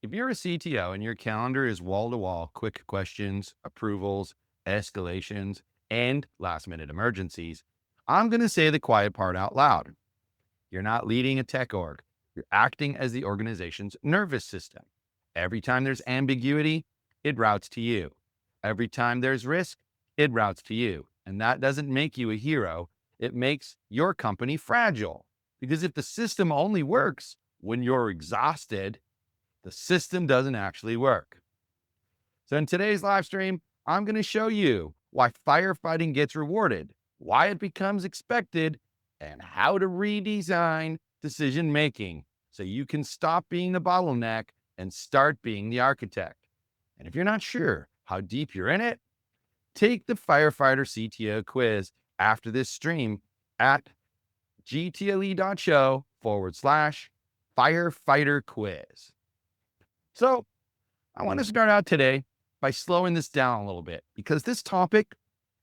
If you're a CTO and your calendar is wall to wall, quick questions, approvals, escalations, and last minute emergencies, I'm going to say the quiet part out loud. You're not leading a tech org. You're acting as the organization's nervous system. Every time there's ambiguity, it routes to you. Every time there's risk, it routes to you. And that doesn't make you a hero. It makes your company fragile. Because if the system only works when you're exhausted, the system doesn't actually work. So in today's live stream, I'm going to show you why firefighting gets rewarded, why it becomes expected, and how to redesign decision making so you can stop being the bottleneck and start being the architect. And if you're not sure how deep you're in it, take the Firefighter CTO quiz after this stream at gtle.show/firefighter quiz. So I want to start out today by slowing this down a little bit because this topic,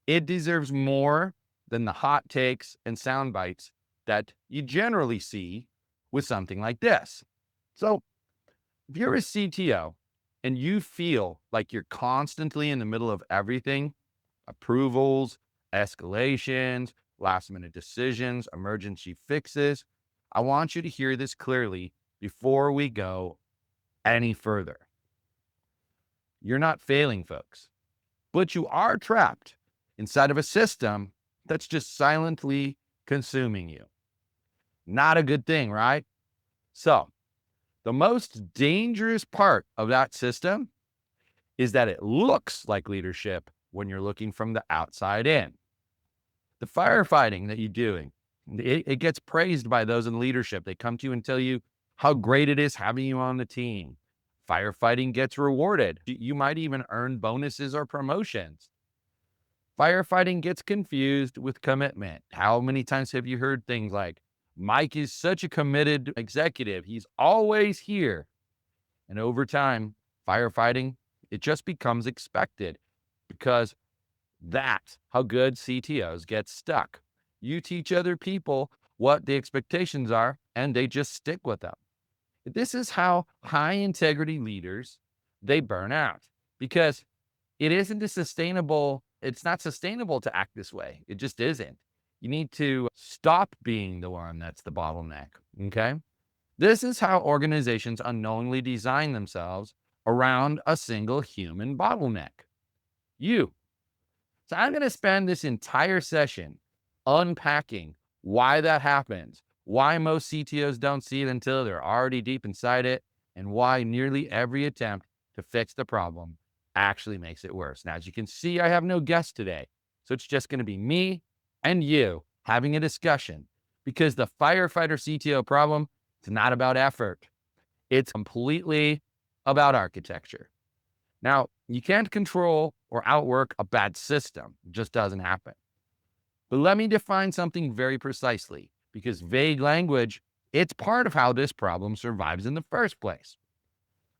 it deserves more than the hot takes and sound bites that you generally see with something like this. So if you're a CTO and you feel like you're constantly in the middle of everything, approvals, escalations, last minute decisions, emergency fixes, I want you to hear this clearly before we go any further. You're not failing, folks, but you are trapped inside of a system that's just silently consuming you. Not a good thing, right? So, the most dangerous part of that system is that it looks like leadership when you're looking from the outside in. The firefighting that you're doing, it gets praised by those in leadership. They come to you and tell you how great it is having you on the team. Firefighting gets rewarded. You might even earn bonuses or promotions. Firefighting gets confused with commitment. How many times have you heard things like, Mike is such a committed executive, he's always here. And over time, firefighting, it just becomes expected because that's how good CTOs get stuck. You teach other people what the expectations are, and they just stick with them. This is how high integrity leaders, they burn out because it isn't a sustainable, it's not sustainable to act this way. It just isn't. You need to stop being the one that's the bottleneck. Okay. This is how organizations unknowingly design themselves around a single human bottleneck. You. So I'm going to spend this entire session unpacking why that happens, why most CTOs don't see it until they're already deep inside it, and why nearly every attempt to fix the problem actually makes it worse. Now, as you can see, I have no guest today. So it's just going to be me and you having a discussion because the firefighter CTO problem is not about effort. It's completely about architecture. Now, you can't control or outwork a bad system. It just doesn't happen. But let me define something very precisely because vague language, it's part of how this problem survives in the first place.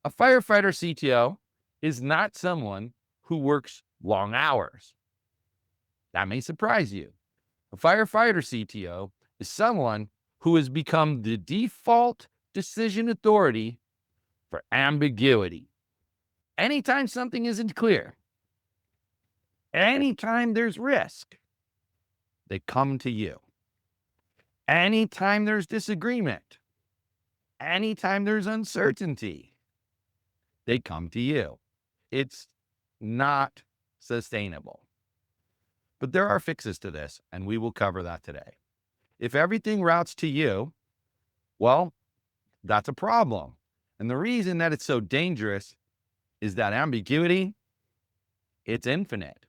A firefighter CTO is not someone who works long hours. That may surprise you. A firefighter CTO is someone who has become the default decision authority for ambiguity. Anytime something isn't clear, anytime there's risk, they come to you. Anytime there's disagreement, anytime there's uncertainty, they come to you. It's not sustainable. But there are fixes to this, and we will cover that today. If everything routes to you, well, that's a problem. And the reason that it's so dangerous is that ambiguity, it's infinite.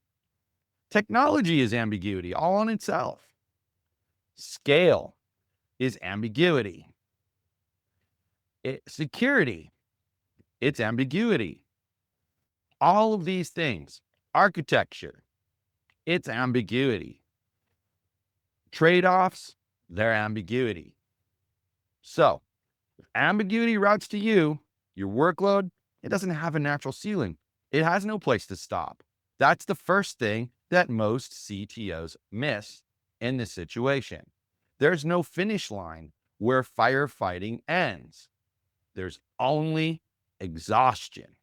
Technology is ambiguity all on itself. Scale is ambiguity. Security, it's ambiguity. All of these things, architecture, it's ambiguity. Trade-offs, they're ambiguity. So, if ambiguity routes to you, your workload, it doesn't have a natural ceiling. It has no place to stop. That's the first thing that most CTOs miss in this situation. There's no finish line where firefighting ends. There's only exhaustion.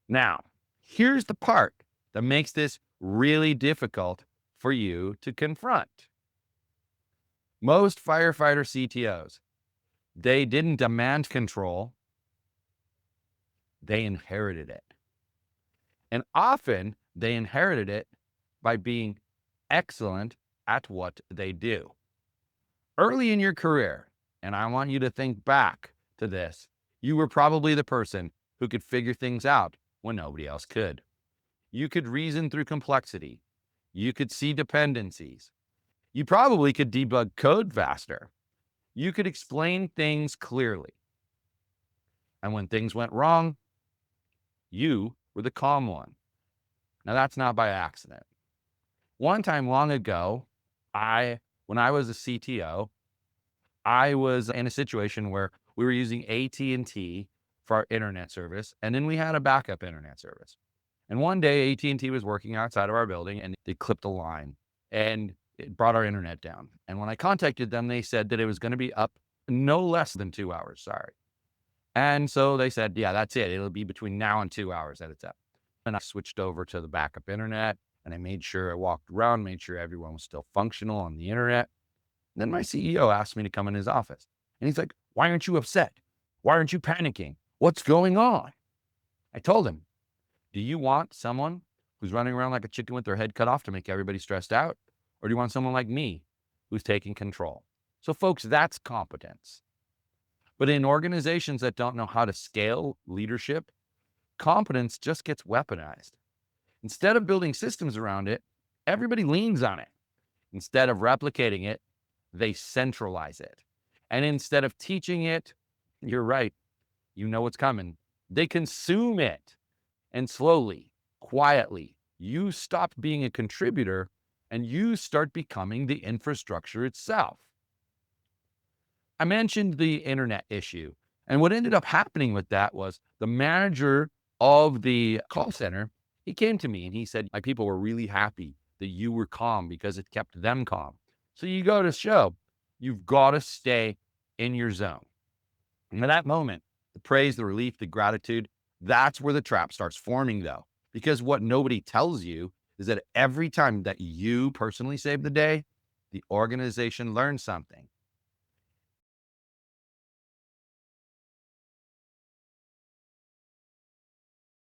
Now, here's the part that makes this really difficult for you to confront. Most firefighter CTOs, they didn't demand control, they inherited it. And often they inherited it by being excellent at what they do. Early in your career, and I want you to think back to this, you were probably the person who could figure things out when nobody else could. You could reason through complexity. You could see dependencies. You probably could debug code faster. You could explain things clearly. And when things went wrong, you were the calm one. Now, that's not by accident. One time long ago, when I was a CTO, I was in a situation where we were using AT&T for our internet service, and then we had a backup internet service. And one day, AT&T was working outside of our building, and they clipped a line, and it brought our internet down. And when I contacted them, they said that it was going to be up no less than 2 hours. Sorry. And so they said, yeah, that's it. It'll be between now and 2 hours that it's up. And I switched over to the backup internet, and I made sure I walked around, made sure everyone was still functional on the internet. And then my CEO asked me to come in his office, and he's like, why aren't you upset? Why aren't you panicking? What's going on? I told him, do you want someone who's running around like a chicken with their head cut off to make everybody stressed out? Or do you want someone like me who's taking control? So folks, that's competence. But in organizations that don't know how to scale leadership, competence just gets weaponized. Instead of building systems around it, everybody leans on it. Instead of replicating it, they centralize it. And instead of teaching it, you're right, you know what's coming. They consume it. And slowly, quietly, you stop being a contributor and you start becoming the infrastructure itself. I mentioned the internet issue. And what ended up happening with that was the manager of the call center, he came to me and he said, my people were really happy that you were calm because it kept them calm. So you go to show, you've got to stay in your zone. And at that moment, the praise, the relief, the gratitude, that's where the trap starts forming though. Because what nobody tells you is that every time that you personally save the day, the organization learns something.